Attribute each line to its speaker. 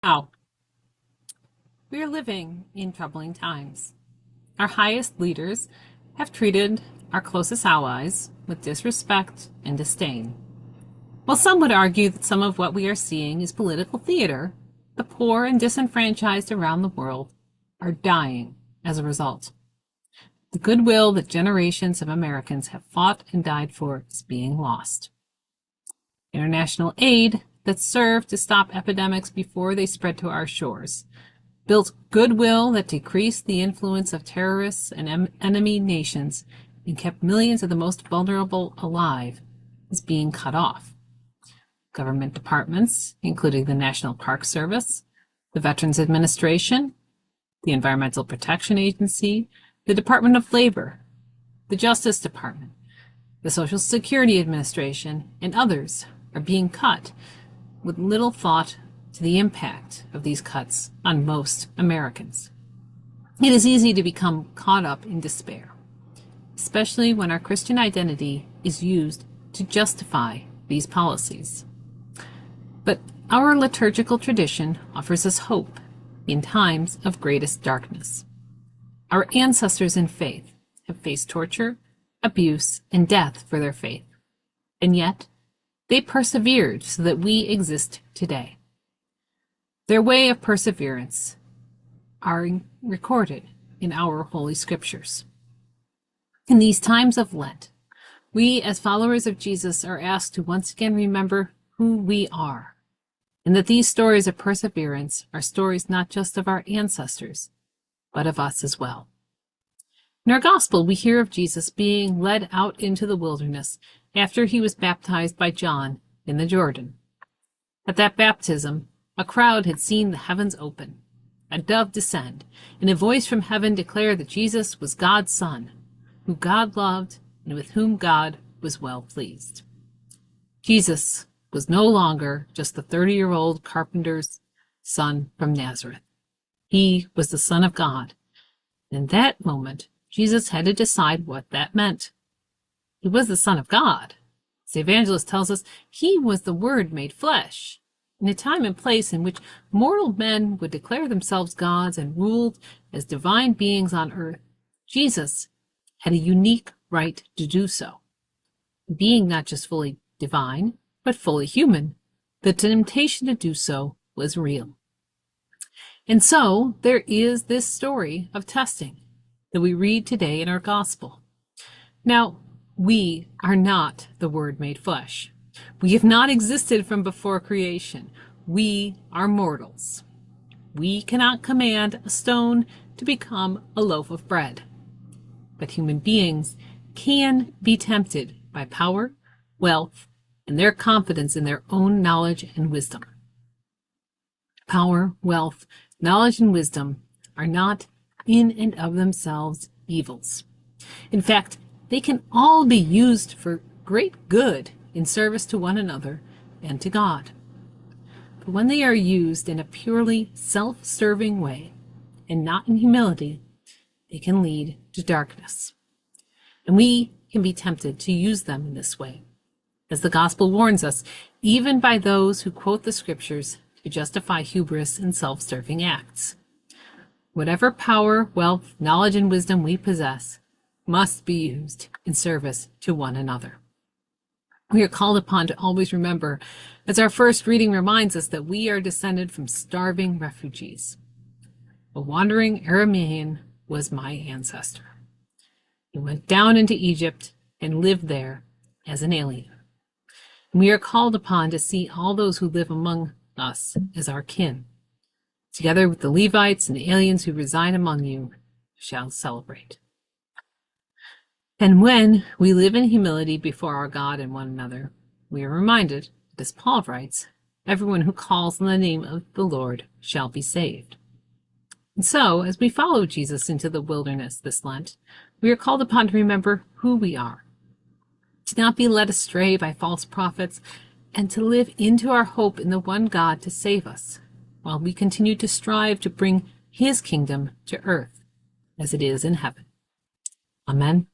Speaker 1: Now, we are living in troubling times. Our highest leaders have treated our closest allies with disrespect and disdain. While some would argue that some of what we are seeing is political theater, the poor and disenfranchised around the world are dying as a result. The goodwill that generations of Americans have fought and died for is being lost. International aid that served to stop epidemics before they spread to our shores, built goodwill that decreased the influence of terrorists and enemy nations, and kept millions of the most vulnerable alive, is being cut off. Government departments, including the National Park Service, the Veterans Administration, the Environmental Protection Agency, the Department of Labor, the Justice Department, the Social Security Administration, and others are being cut with little thought to the impact of these cuts on most Americans. It is easy to become caught up in despair, especially when our Christian identity is used to justify these policies. But our liturgical tradition offers us hope in times of greatest darkness. Our ancestors in faith have faced torture, abuse, and death for their faith, and yet they persevered so that we exist today. Their way of perseverance are recorded in our Holy Scriptures. In these times of Lent, we as followers of Jesus are asked to once again remember who we are, and that these stories of perseverance are stories not just of our ancestors, but of us as well. In our Gospel, we hear of Jesus being led out into the wilderness after he was baptized by John in the Jordan. At that baptism, a crowd had seen the heavens open, a dove descend, and a voice from heaven declare that Jesus was God's Son, who God loved and with whom God was well pleased. Jesus was no longer just the 30-year-old carpenter's son from Nazareth. He was the Son of God. In that moment, Jesus had to decide what that meant. He was the Son of God. As the evangelist tells us, he was the Word made flesh. In a time and place in which mortal men would declare themselves gods and ruled as divine beings on earth, Jesus had a unique right to do so. Being not just fully divine, but fully human, the temptation to do so was real. And so there is this story of testing that we read today in our gospel. Now, we are not the Word made flesh. We have not existed from before creation. We are mortals. We cannot command a stone to become a loaf of bread. But human beings can be tempted by power, wealth, and their confidence in their own knowledge and wisdom. Power, wealth, knowledge, and wisdom are not in and of themselves evils. In fact, they can all be used for great good in service to one another and to God. But when they are used in a purely self-serving way and not in humility, they can lead to darkness. And we can be tempted to use them in this way. As the gospel warns us, even by those who quote the scriptures to justify hubris and self-serving acts. Whatever power, wealth, knowledge, and wisdom we possess must be used in service to one another. We are called upon to always remember, as our first reading reminds us, that we are descended from starving refugees. A wandering Aramean was my ancestor. He went down into Egypt and lived there as an alien. And we are called upon to see all those who live among us as our kin. Together with the Levites and the aliens who reside among you, shall celebrate. And when we live in humility before our God and one another, we are reminded, as Paul writes, everyone who calls on the name of the Lord shall be saved. And so, as we follow Jesus into the wilderness this Lent, we are called upon to remember who we are, to not be led astray by false prophets, and to live into our hope in the one God to save us, while we continue to strive to bring his kingdom to earth as it is in heaven. Amen.